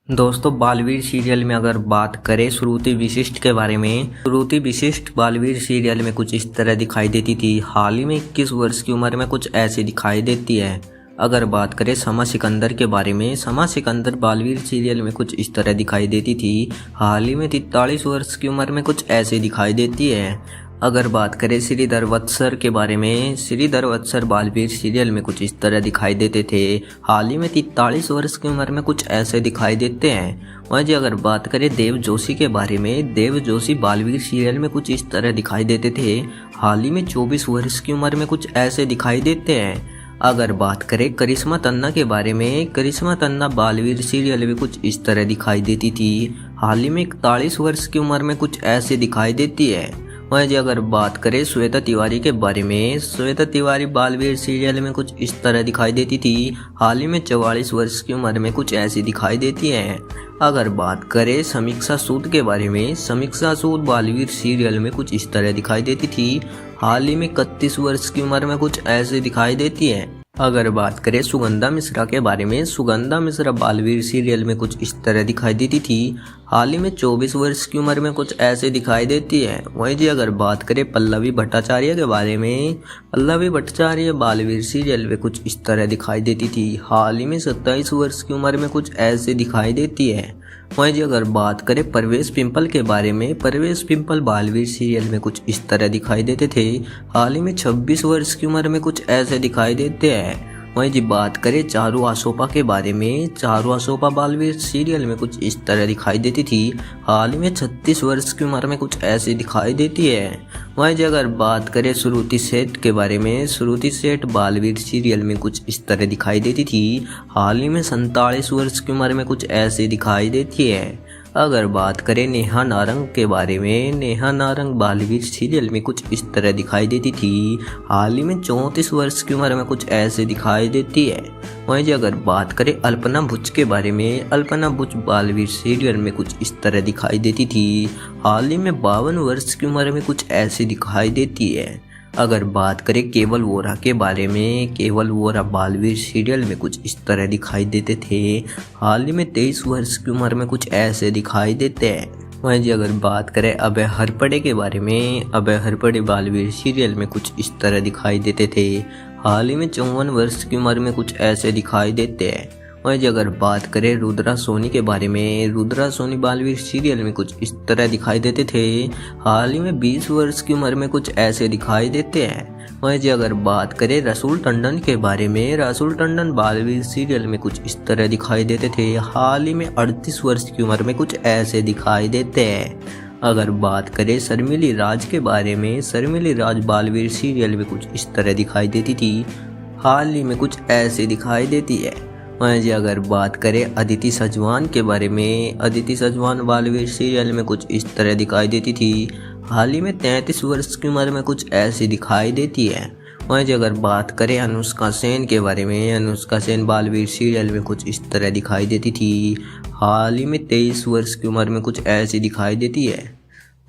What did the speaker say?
दोस्तों, बालवीर सीरियल में अगर बात करें श्रुति विशिष्ट के बारे में, श्रुति विशिष्ट बालवीर सीरियल में कुछ इस तरह दिखाई देती थी। हाल ही में 21 वर्ष की उम्र में कुछ ऐसी दिखाई देती है। अगर बात करें समा सिकंदर के बारे में, समा सिकंदर बालवीर सीरियल में कुछ इस तरह दिखाई देती थी। हाल ही में 43 वर्ष की उम्र में कुछ ऐसी दिखाई देती है। अगर बात करें श्रीधर वत्सर के बारे में, श्रीधर वत्सर बालवीर सीरियल में कुछ इस तरह दिखाई देते थे। हाल ही में 43 वर्ष की उम्र में कुछ ऐसे दिखाई देते हैं। वहीं अगर बात करें देव जोशी के बारे में, देव जोशी बालवीर सीरियल में कुछ इस तरह दिखाई देते थे। हाल ही में 24 वर्ष की उम्र में कुछ ऐसे दिखाई देते हैं। अगर बात करें करिश्मा तन्ना के बारे में, करिश्मा तन्ना बालवीर सीरियल में कुछ इस तरह दिखाई देती थी। हाल ही में 41 वर्ष की उम्र में कुछ ऐसे दिखाई देती है। वहीं अगर बात करें श्वेता तिवारी के बारे में, श्वेता तिवारी बालवीर सीरियल में कुछ इस तरह दिखाई देती थी। हाल ही में 44 वर्ष की उम्र में कुछ ऐसी दिखाई देती हैं। अगर बात करें समीक्षा सूद के बारे में, समीक्षा सूद बालवीर सीरियल में कुछ इस तरह दिखाई देती थी। हाल ही में 31 वर्ष की उम्र में कुछ ऐसे दिखाई देती है। अगर बात करें सुगंधा मिश्रा के बारे में, सुगंधा मिश्रा बालवीर सीरियल में कुछ इस तरह दिखाई देती थी। हाल ही में 24 वर्ष की उम्र में कुछ ऐसे दिखाई देती है। वहीं अगर बात करें पल्लवी भट्टाचार्य के बारे में, पल्लवी भट्टाचार्य बालवीर सीरियल में कुछ इस तरह दिखाई देती थी। हाल ही में 27 वर्ष की उम्र में कुछ ऐसे दिखाई देती है। वहीं अगर बात करें परवेश पिंपल के बारे में, परवेश पिंपल बालवीर सीरियल में कुछ इस तरह दिखाई देते थे। हाल ही में 26 वर्ष की उम्र में कुछ ऐसे दिखाई देते हैं। वहीं बात करें चारू आसोपा के बारे में, चारू आसोपा बालवीर सीरियल में कुछ इस तरह दिखाई देती थी। हाल ही में 36 वर्ष की उम्र में कुछ ऐसी दिखाई देती है। वहीं अगर बात करें श्रुति सेठ के बारे में, श्रुति सेठ बालवीर सीरियल में कुछ इस तरह दिखाई देती थी। हाल ही में 47 वर्ष की उम्र में कुछ ऐसी दिखाई देती है। अगर बात करें नेहा नारंग के बारे में, नेहा नारंग बालवीर सीरियल में कुछ इस तरह दिखाई देती थी। हाल ही में 34 वर्ष की उम्र में कुछ ऐसे दिखाई देती है। वहीं अगर बात करें अल्पना भुज के बारे में, अल्पना भुज बालवीर सीरियल में कुछ इस तरह दिखाई देती थी। हाल ही में 52 वर्ष की उम्र में कुछ ऐसी दिखाई देती है। अगर बात करें केवल वोरा के बारे में, केवल वोरा बालवीर सीरियल में कुछ इस तरह दिखाई देते थे। हाल ही में 23 वर्ष की उम्र में कुछ ऐसे दिखाई देते हैं। वहीं अगर बात करें अभय हरपड़े के बारे में, अभय हरपड़े बालवीर सीरियल में कुछ इस तरह दिखाई देते थे। हाल ही में 54 वर्ष की उम्र में कुछ ऐसे दिखाई देते हैं। वहीं अगर बात करें रुद्रा सोनी के बारे में, रुद्रा सोनी बालवीर सीरियल में कुछ इस तरह दिखाई देते थे। हाल ही में 20 वर्ष की उम्र में कुछ ऐसे दिखाई देते हैं। वहीं अगर बात करें रसूल टंडन के बारे में, रसूल टंडन बालवीर सीरियल में कुछ इस तरह दिखाई देते थे। हाल ही में 38 वर्ष की उम्र में कुछ ऐसे दिखाई देते हैं। अगर बात करें शर्मिली राज के बारे में, शर्मिली राज बालवीर सीरियल में कुछ इस तरह दिखाई देती थी। हाल ही में कुछ ऐसे दिखाई देती है। वहीं अगर बात करें अदिति सजवान के बारे में, अदिति सजवान बालवीर सीरियल में कुछ इस तरह दिखाई देती थी। हाल ही में 33 वर्ष की उम्र में कुछ ऐसी दिखाई देती है। वहीं अगर बात करें अनुष्का सेन के बारे में, अनुष्का सेन बालवीर सीरियल में कुछ इस तरह दिखाई देती थी। हाल ही में 23 वर्ष की उम्र में कुछ ऐसी दिखाई देती है।